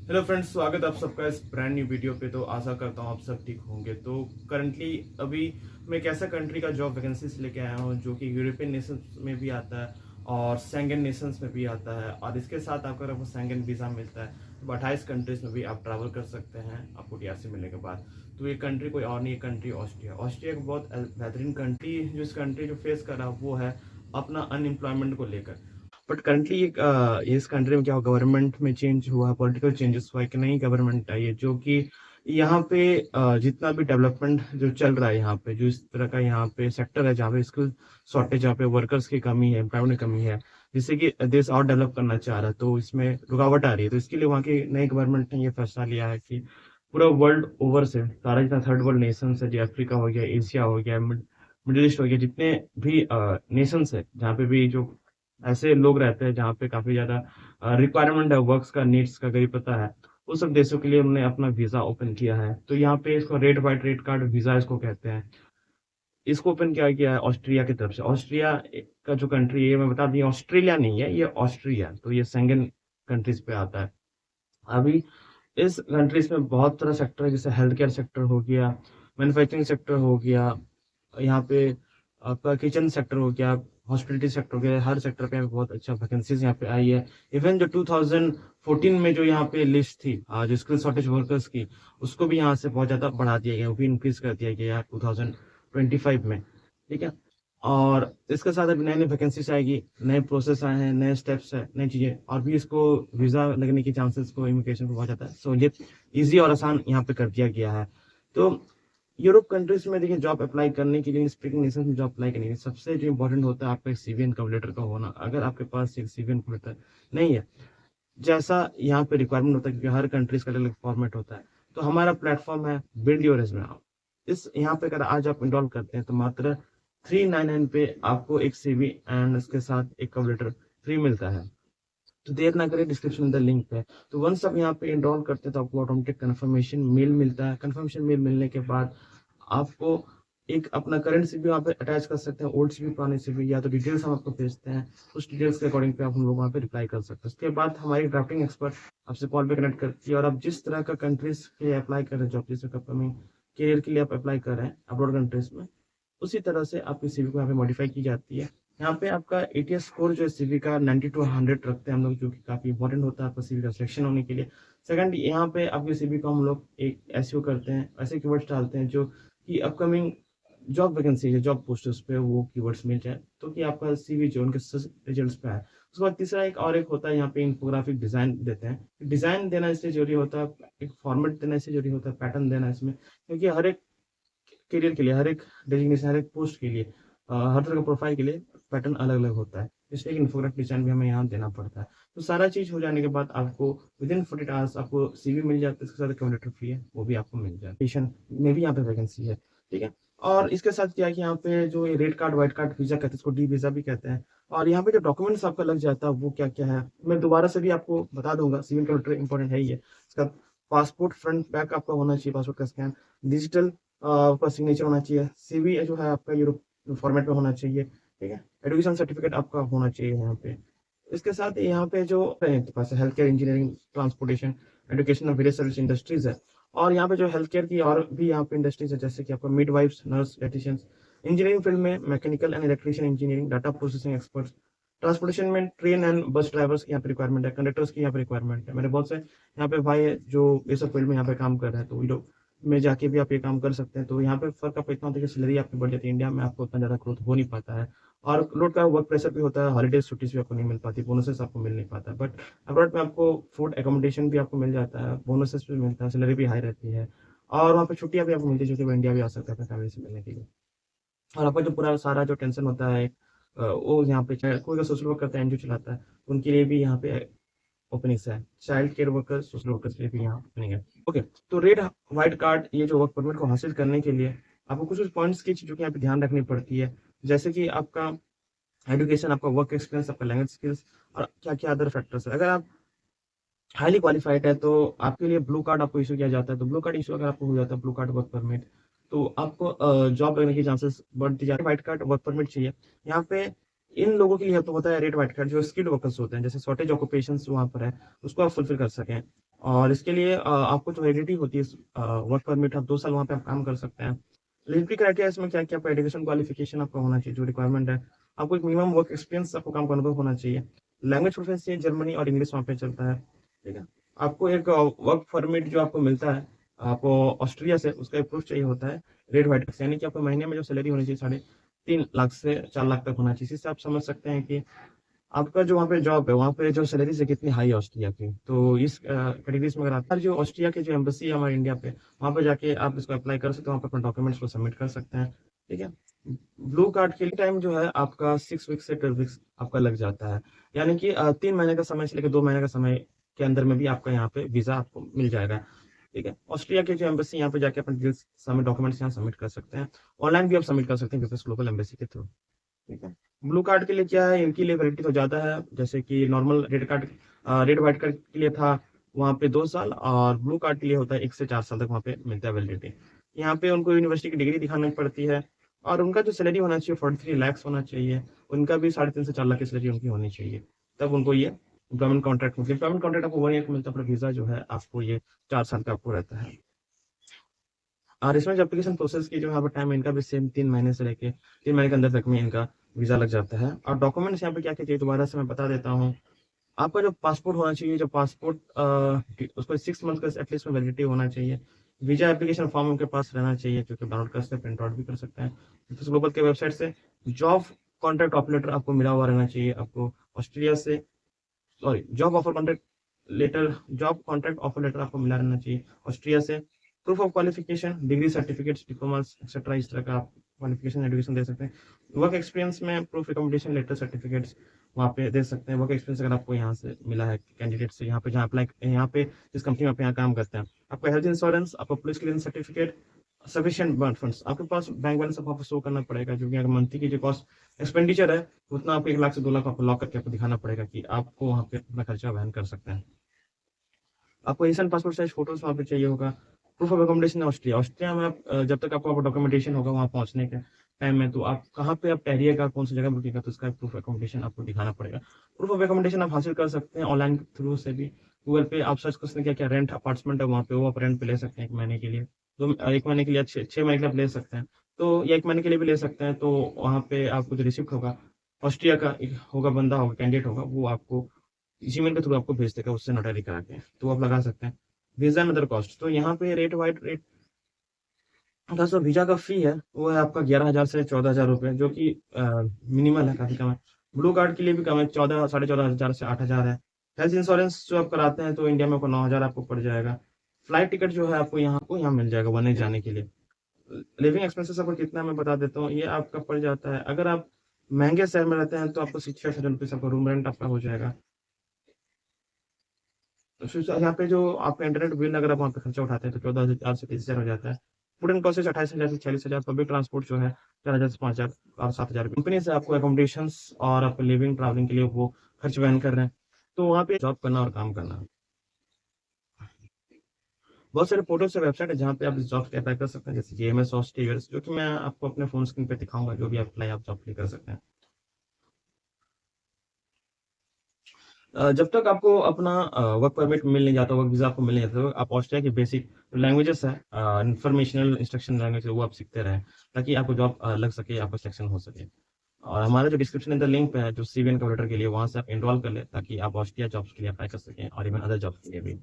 Hello friends, स्वागत है आप सबका इस ब्रांड न्यू वीडियो पे। तो आशा करता हूँ आप सब ठीक होंगे। तो करंटली अभी मैं एक ऐसा कंट्री का जॉब वैकेंसीज लेके आया हूँ जो कि यूरोपियन नेशंस में भी आता है और सेंगन नेशंस में भी आता है। और इसके साथ अगर आपको सेंगन वीज़ा मिलता है तो 28 कंट्रीज में भी आप ट्रैवल कर सकते हैं आपको टीआरसी मिलने के बाद। तो ये कंट्री कोई और नहीं, ये कंट्री ऑस्ट्रिया। ऑस्ट्रिया एक बहुत बेहतरीन कंट्री जो इस कंट्री जो फेस कर रहा है वो है अपना अनएम्प्लॉयमेंट को लेकर। बट करंटली इस कंट्री में क्या हुआ, गवर्नमेंट में चेंज हुआ, पॉलिटिकल चेंजेस हुआ, एक नई गवर्नमेंट आई है जो कि यहाँ पे जितना भी डेवलपमेंट जो चल रहा है यहाँ पे, जो इस तरह का यहाँ पे सेक्टर है जहाँ पे स्किल शॉर्टेज, जहाँ पे वर्कर्स की कमी है, एम्प्लॉयमेंट की कमी है, जिससे कि देश और डेवलप करना चाह रहा है, तो इसमें रुकावट आ रही है। तो इसके लिए वहाँ की नई गवर्नमेंट ने ये फैसला लिया है कि पूरा वर्ल्ड ओवर से सारा जितना थर्ड वर्ल्ड नेशन है, जो अफ्रीका हो गया, एशिया हो गया, मिडिल ईस्ट हो गया, जितने भी नेशंस है जहाँ पे भी जो ऐसे लोग रहते हैं जहाँ पे काफी ज्यादा रिक्वायरमेंट है वर्क्स का, नीड्स का, करीब पता है, उस सब देशों के लिए उन्होंने अपना वीजा ओपन किया है। तो यहाँ पे इसको red white red card visa इसको कहते हैं। इसको ओपन किया गया है ऑस्ट्रिया की तरफ से। ऑस्ट्रिया का जो कंट्री है, मैं बता दी, ऑस्ट्रेलिया नहीं है, ये ऑस्ट्रिया, तो ये सेंगन कंट्रीज पे आता है। अभी इस कंट्रीज में बहुत सारा सेक्टर है, जैसे हेल्थ केयर सेक्टर हो गया, मैन्युफैक्चरिंग सेक्टर हो गया, यहाँ पे आपका किचन सेक्टर हो गया, हॉस्पिटलिटी सेक्टर हो गया। हर सेक्टर पे बहुत अच्छा वैकेंसीज यहाँ पे आई है। इवन जो 2014 में जो यहाँ पे लिस्ट थी जो स्किल शॉर्टेज वर्कर्स की, उसको भी यहाँ से बहुत ज्यादा बढ़ा दिया गया, वो भी इंक्रीज कर दिया गया 2025 में। ठीक है। और इसके साथ अभी नई नई वैकेंसीज आएगी, नए प्रोसेस आए हैं, नए स्टेप्स है, नई चीजें, और भी इसको वीजा लगने के चांसेस को, इमिग्रेशन को बहुत ज्यादा सहूलियत ईजी और आसान यहाँ पे कर दिया गया है। तो यूरोप कंट्रीज में देखिए, जॉब अप्लाई करने के लिए, स्पीकिंग नेशन में जॉब अप्लाई करने के लिए सबसे जो इंपॉर्टेंट होता है आपका एक सीवी एंड कवर लेटर का होना। अगर आपके पास एक सीवी एंड कवर लेटर नहीं है, जैसा यहाँ पे रिक्वायरमेंट होता है, क्योंकि हर कंट्रीज का अलग अलग फॉर्मेट होता है, तो हमारा प्लेटफॉर्म है बिल्ड योर रेज्यूमे। इस यहाँ पे अगर आज आप इंस्टॉल करते हैं तो मात्र 399 पे आपको एक सीवी एंड उसके साथ एक कवर लेटर फ्री मिलता है। तो देर ना करें, डिस्क्रिप्शन में द लिंक पे। तो वंस आप यहाँ पे इनरोल करते हैं तो आपको ऑटोमेटिक कन्फर्मेशन मेल मिलता है। कन्फर्मेशन मेल मिलने के बाद आपको एक अपना करंट सीवी वहाँ पे अटैच कर सकते हैं, ओल्ड सीवी, पुराने सीवी, या तो डिटेल्स हम आपको भेजते हैं, उस डिटेल्स के अकॉर्डिंग पे आप हम लोग वहाँ पे रिप्लाई कर सकते हैं। उसके बाद हमारी ड्राफ्टिंग एक्सपर्ट आपसे कॉल पे कनेक्ट करती है, और आप जिस तरह का कंट्रीज के अप्लाई कर रहे हैं, जॉब जिस अपकमिंग करियर के लिए आप अप्लाई कर रहे हैं अब्रॉड कंट्रीज में, उसी तरह से आपकी सीवी को यहाँ पे मॉडिफाई की जाती है। यहाँ पे आपका एटीएस स्कोर जो है सीवी का 90 to 100 रखते हैं हम लोग, जो कि काफी इंपॉर्टेंट होता है आपका सीवी का सिलेक्शन होने के लिए। सेकंड, यहाँ पे आपके सीवी को हम लोग एक एसईओ करते हैं, ऐसे कीवर्ड्स डालते हैं जो कि अपकमिंग जॉब वैकेंसी है, जॉब पोस्ट उस पे वो कीवर्ड्स मिल जाए, तो कि आपका सीवी जो उनके रिजल्ट्स पे आए। उसके बाद तीसरा एक और एक होता है, यहाँ पे इन्फोग्राफिक डिजाइन देते हैं। डिजाइन देना इसलिए जरूरी होता है, एक फॉर्मेट देना इसलिए जरूरी होता है, पैटर्न देना इसमें, क्योंकि हर एक करियर के लिए, हर एक डेजिग्नेशन, हर एक पोस्ट के लिए, हर तरह का प्रोफाइल के लिए पैटर्न अलग अलग होता है, इसलिए इन्फोग्राफिक डिजाइन भी हमें यहाँ देना पड़ता है। तो सारा चीज हो जाने के बाद आपको विद इन 48 आवर्स आपको सीवी मिल जाता है, इसके साथ कवर लेटर फ्री है, वो भी आपको मिल जाए। एडिशन में भी यहाँ पे वैकेंसी है। ठीक है। और इसके साथ क्या है कि यहाँ पे जो ये red card, white card visa कहते हैं, इसको डी वीजा भी कहते हैं। और यहाँ पे जो डॉक्यूमेंट्स आपका लग जाता है वो क्या क्या है, मैं दोबारा से भी आपको बता दूंगा। सिविल कवर लेटर इंपॉर्टेंट है ही है। इसका पासपोर्ट फ्रंट बैक आपका होना चाहिए, पासपोर्ट का स्कैन, डिजिटल आपका सिग्नेचर होना चाहिए, सीवी जो है आपका यूरोप फॉर्मेट में होना चाहिए। ठीक है। एजुकेशन सर्टिफिकेट आपका होना चाहिए यहाँ पे। इसके साथ यहाँ पे जो पास health care, engineering, transportation, education और वेरियस सर्विस इंडस्ट्रीज है। और यहाँ पे जो हेल्थ केयर की और भी यहाँ पे इंडस्ट्रीज है, जैसे कि आपका midwives, nurse, dieticians. Engineering field में mechanical and electrician engineering, data processing experts. Transportation में ट्रेन एंड बस ड्राइवर्स की यहाँ पे रिक्वायरमेंट है, कंडक्टर्स की यहाँ पे रिक्वायरमेंट है। मेरे बहुत से यहाँ पे भाई है जो ये सब फील्ड में यहाँ पे काम कर रहे हैं, तो ये लोग में जाके भी आप ये काम कर सकते हैं। तो यहाँ पे फर्क आपको इतना होता है कि सैलरी आपकी बढ़ जाती है, इंडिया में आपको उतना ज्यादा ग्रोथ हो नहीं पाता है, और लोड का वर्क प्रेशर भी होता है, हॉलीडेज छुट्टी भी आपको नहीं मिल पाती, बोनसेस आपको मिल नहीं पाता। बट अब्रॉड में आपको फूड एकोमोडेशन भी आपको मिल जाता है, बोनसेस भी मिलता है, सैलरी भी हाई रहती है, और वहाँ पे छुट्टियां भी आपको मिलती है, जो कि वो इंडिया भी आ सकता है अपने फैमिली से मिलने के लिए। और आपका जो पूरा सारा जो टेंशन होता है वो यहाँ पे कोई का सोशल वर्क करता है, एनजीओ चलाता है, तो उनके लिए भी यहाँ पे ओपनिंग्स है। Child care worker, social workers के लिए भी यहाँ ओपनिंग है। ओके। तो रेड व्हाइट कार्ड, ये जो वर्क परमिट को हासिल करने के लिए आपको कुछ कुछ पॉइंट्स की चीजों की यहाँ पे ध्यान रखनी पड़ती है, जैसे कि आपका एजुकेशन, आपका वर्क एक्सपीरियंस, आपका लैंग्वेज स्किल्स, और क्या क्या अदर फैक्टर्स है। अगर आप हाईली क्वालिफाइड है तो आपके लिए ब्लू कार्ड आपको इशू किया जाता है। तो ब्लू कार्ड इशू अगर आपको हो जाता है, ब्लू कार्ड वर्क परमिट, तो आपको जॉब लगने की चांसेस बढ़ती जाती है। व्हाइट कार्ड वर्क परमिट चाहिए यहाँ पे इन लोगों के लिए, तो होता है रेड व्हाइट कार्ड, जो स्किल्ड वर्कर्स होते हैं, जैसे शॉर्टेज ऑक्यूपेशन वहाँ पर है, उसको आप फुलफिल कर सकें। और इसके लिए आपको जो वैलिडिटी होती है वर्क परमिट, आप 2 साल वहाँ पे आप काम कर सकते हैं। एलिजिबिलिटी क्राइटेरिया इसमें क्या-क्या आपका एजुकेशन क्वालिफिकेशन आपका होना चाहिए, जो रिक्वायरमेंट है। आपको एक मिनिमम वर्क एक्सपीरियंस आपको काम का अनुभव होना चाहिए। लैंग्वेज प्रोफिशिएंसी जर्मनी और इंग्लिश वहाँ पे चलता है, ठीक है। आपको एक वर्क परमिट जो आपको मिलता है, आपको ऑस्ट्रिया से उसका एक प्रूफ चाहिए होता है, रेट व्हाइट यानी कि आपको महीने में जो सैलरी होनी चाहिए 3.5 लाख से 4 लाख तक होना चाहिए। इसी से आप समझ सकते हैं कि आपका जो वहाँ पे जॉब है, वहाँ पे जो सैलरीज़ है कितनी हाई है ऑस्ट्रिया की। तो इस कैटेगरीज़ में अगर आता है जो ऑस्ट्रिया की जो एम्बेसी है हमारे इंडिया पे, वहाँ पे जाके आप इसको अप्लाई कर सकते हो, वहाँ पे अपने डॉक्यूमेंट्स को सबमिट कर सकते हैं, ठीक है। ब्लू कार्ड के लिए टाइम जो है आपका 6 वीक्स से 12 वीक्स आपका लग जाता है। यानी कि 3 महीने का समय से लेकर 2 महीने का समय के अंदर में भी आपका यहाँ पे वीज़ा आपको मिल जाएगा, ठीक है। ऑस्ट्रिया की जो एम्बेसी यहाँ पे जाके अपने डिटेल्स सबमिट डॉक्यूमेंट्स यहाँ सबमिट कर सकते हैं। ऑनलाइन भी आप सबमिट कर सकते हैं बिज़नेस ग्लोबल एम्बेसी के थ्रू। ठीक है। ब्लू कार्ड के लिए क्या है, इनकी लिए वैलिडिटी तो ज़्यादा है, जैसे कि normal red card red white card के लिए था वहाँ पे 2 साल, और ब्लू कार्ड के लिए होता है 1 से 4 साल तक वहाँ पे मिलता है वैलिडिटी। यहाँ पे उनको यूनिवर्सिटी की डिग्री दिखानी पड़ती है, और उनका जो सैलरी होना चाहिए 43 लैक्स होना चाहिए, उनका भी 3.5 से 4 लाख की सैलरी उनकी होनी चाहिए। तब उनको ये एम्प्लॉयमेंट कॉन्ट्रैक्ट मिलती है। एम्प्लॉयमेंट कॉन्ट्रैक्ट आपको 1 ईयर का मिलता है, पर वीज़ा जो है आपको ये 4 साल का आपको रहता है। और इसमें जो एप्लीकेशन प्रोसेस की जो यहाँ पे टाइम है, इनका भी सेम 3 महीने से लेके 3 महीने के अंदर तक में इनका वीज़ा लग जाता है। और डॉक्यूमेंट्स यहाँ पे क्या-क्या चाहिए दोबारा से मैं बता देता हूँ। आपका जो पासपोर्ट होना चाहिए, जो पासपोर्ट उसको 6 मंथ का एटलीस्ट में वैलिडिटी होना चाहिए। वीज़ा एप्लीकेशन फॉर्म उनके पास रहना चाहिए, जो कि डाउनलोड कर सकते हैं, प्रिंट आउट भी कर सकते हैं। बिज़नेस ग्लोबल के वेबसाइट से जॉब कॉन्ट्रैक्ट ऑफर लेटर आपको मिला हुआ रहना चाहिए, आपको ऑस्ट्रेलिया से sorry job contract offer letter आपको मिला रहना चाहिए ऑस्ट्रिया से। Proof of qualification, degree certificates, diplomas etcetera, इस तरह का आप क्वालिफिकेशन एजुकेशन दे सकते हैं। वर्क एक्सपीरियंस में प्रूफ रिकमेंडेशन लेटर सर्टिफिकेट्स वहाँ पे दे सकते हैं। वर्क एक्सपीरियंस अगर आपको यहाँ से मिला है कैंडिडेट से, यहाँ पे जहाँ अप्लाई, यहाँ पे जिस कंपनी में आप यहाँ काम करते हैं, आपका हेल्थ इंश्योरेंस, आपका police clearance certificate, sufficient funds आपके पास बैंक बैलेंस आपको शो करना पड़ेगा, जो कि अगर मंथली की जो कॉस्ट एक्सपेंडिचर है उतना आपको 1 लाख से 2 लाख आपको लॉक करके आपको दिखाना पड़ेगा कि आपको वहाँ पे अपना खर्चा वहन कर सकते हैं। आपको रीसेंट पासपोर्ट साइज फोटोज वहाँ पे चाहिए होगा। Proof of accommodation Austria, Austria में आप जब तक आपको डॉक्यूमेंटेशन होगा वहाँ पहुँचने के टाइम में, तो आप कहाँ पे आप ठहरिएगा, कौन सी जगह रुकिएगा, तो उसका प्रूफ अकोमोडेशन आपको दिखाना पड़ेगा। प्रूफ ऑफ अकोमोडेशन आप हासिल कर सकते हैं ऑनलाइन थ्रू से भी। गूगल पे आप सर्च कर सकते हैं क्या क्या रेंट अपार्टमेंट है वहाँ पे, वो आप रेंट पे ले सकते हैं 1 महीने के लिए। 1 महीने के लिए, 6 महीने के लिए आप ले सकते हैं, तो या 1 महीने के लिए भी ले सकते हैं। तो वहाँ पे आपको जो रिसिप्ट होगा ऑस्ट्रिया का एक होगा, बंदा होगा, कैंडिडेट होगा, वो आपको जीमेल के थ्रू आपको भेज देगा, उससे नोटरी करा के, तो आप लगा सकते हैं। वीज़ा एंड अदर कॉस्ट, तो यहाँ पे रेट वाइट रेट का जो वीज़ा का फ़ी है, वो है आपका 11,000 से 14,000 रुपए, जो कि मिनिमल है, काफ़ी कम है। ब्लू कार्ड के लिए भी कम है, 14 साढ़े 14,000 से 8,000 है। हेल्थ इंश्योरेंस जो आप कराते हैं, तो इंडिया में आपको 9,000 आपको पड़ जाएगा। फ्लाइट टिकट जो है आपको यहाँ मिल जाएगा वनडे जाने के लिए। लिविंग एक्सपेंसेस आपको कितना मैं बता देता हूँ, ये आपका पड़ जाता है, अगर आप महँगे शहर में रहते हैं, तो आपको 6,000 रुपीज़ आपका रूम रेंट आपका हो जाएगा। तो फिर यहाँ पे जो आपका इंटरनेट बिल अगर आप वहाँ पे खर्चा उठाते हैं, तो 14,000 से 30,000 हो जाता है। फूड एंड प्रोसेस 28,000 से 40,000, पब्लिक ट्रांसपोर्ट जो है 4,000 से 5,000 और 7,000। कंपनी से आपको अकोमोडेशंस और आपको लिविंग ट्रैवलिंग के लिए वो खर्च वहन कर रहे हैं। तो वहाँ पे जॉब करना और काम करना। बहुत सारे पोर्टल से वेबसाइट है जहाँ पे आप इस जॉब के अप्लाई कर सकते हैं, जैसे जेएमएस और स्टीवर्स, जो कि मैं आपको अपने फोन स्क्रीन पे दिखाऊंगा, जो भी अप्लाई आप जॉब के लिए कर सकते हैं। जब तक आपको अपना वर्क परमिट मिल नहीं जाता, वर्क वीज़ा आपको मिल नहीं जाता, तो आप ऑस्ट्रिया की बेसिक लैंग्वेजेस है, इन्फॉर्मेशनल इंस्ट्रक्शन लैंग्वेज है, वो आप सीखते रहें, ताकि आपको जॉब लग सके, आपको सिलेक्शन हो सके। और हमारा जो डिस्क्रिप्शन अंदर लिंक पे है, जो सीवीएन कैलकुलेटर के लिए, वहाँ से आप एनरोल कर लें, ताकि आप ऑस्ट्रिया जॉब्स के लिए अप्लाई कर सकें, और इवन अदर जॉब्स के लिए भी।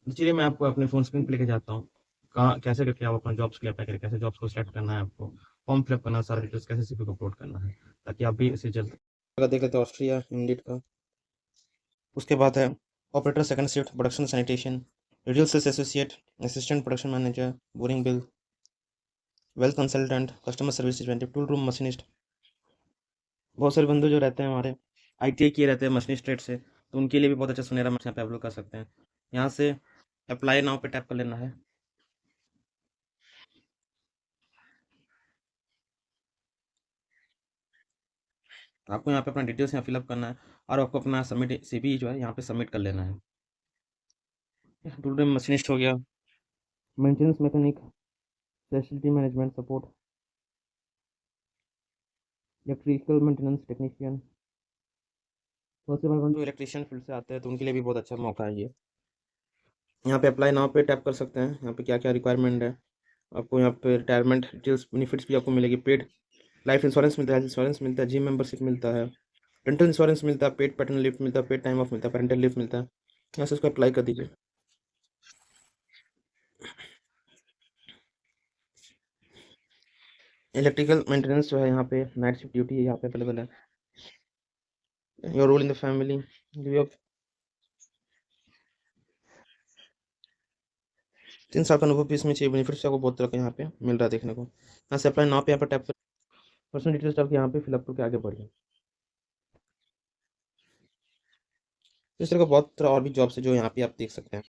चलिए मैं आपको अपने फ़ोन स्क्रीन पे लेके जाता हूँ, कहाँ कैसे करके आप अपना जॉब्स के लिए अप्लाई करें, कैसे जॉब्स को सेलेक्ट करना है आपको, फॉर्म फिलअप करना है, सारा डिटेल्स कैसे सीवी को अपलोड करना है, ताकि आप भी इसे जल्द देख लेते हैं ऑस्ट्रिया इंडीड का। उसके बाद है operator second shift, production sanitation, retail sales associate, assistant production manager, boring bill, wealth consultant, customer service representative, tool room machinist. बहुत सारे बंदे जो रहते हैं हमारे आईटीआई किए रहते हैं मशीनिस्ट ट्रेड से, तो उनके लिए भी बहुत अच्छा सुनहरा मौका यहाँ पे अप्लाई कर सकते हैं। यहाँ से अप्लाई नाउ पे टैप कर लेना है। आपको यहाँ पे अपना डिटेल्स यहाँ फिलअप करना है, और आपको अपना सबमिट सीवी जो है यहाँ पे सबमिट कर लेना है। टूल रूम मशीनिस्ट हो गया, maintenance mechanic, facility management support, electrical maintenance technician. बहुत से भाई बंधु इलेक्ट्रिशियन फील्ड से आते हैं, तो उनके लिए भी बहुत अच्छा मौका है ये। यहाँ पे अप्लाई नाउ पे टैप कर सकते हैं। यहाँ पे क्या क्या रिक्वायरमेंट है आपको, यहाँ पे रिटायरमेंट डिटेल्स बेनिफिट्स भी आपको मिलेगी। पेड लाइफ इंश्योरेंस मिलता है, हेल्थ इंश्योरेंस मिलता है, जिम मेंबरशिप मिलता है, डेंटल इंश्योरेंस मिलता है, पेड पैटर्न लीव मिलता है, पेड टाइम ऑफ मिलता है, पेरेंटल लीव मिलता है। यहाँ से इसको अप्लाई कर दीजिए। इलेक्ट्रिकल मेंटेनेंस जो है यहाँ पे नाइट शिफ्ट ड्यूटी यहाँ पे अवेलेबल है। Your role in the family, give your 3 साल का अनुभव भी इसमें चाहिए। बेनिफिट्स आपको बहुत तरह का यहाँ पे मिल रहा है देखने को। यहाँ से अप्लाई नाउ पे यहाँ पर टैप कर पर्सनल डिटेल्स डाल के यहाँ पे फिलअप करके आगे बढ़िए। इस तरह का बहुत तरह और भी जॉब्स है जो यहाँ पे आप देख सकते हैं।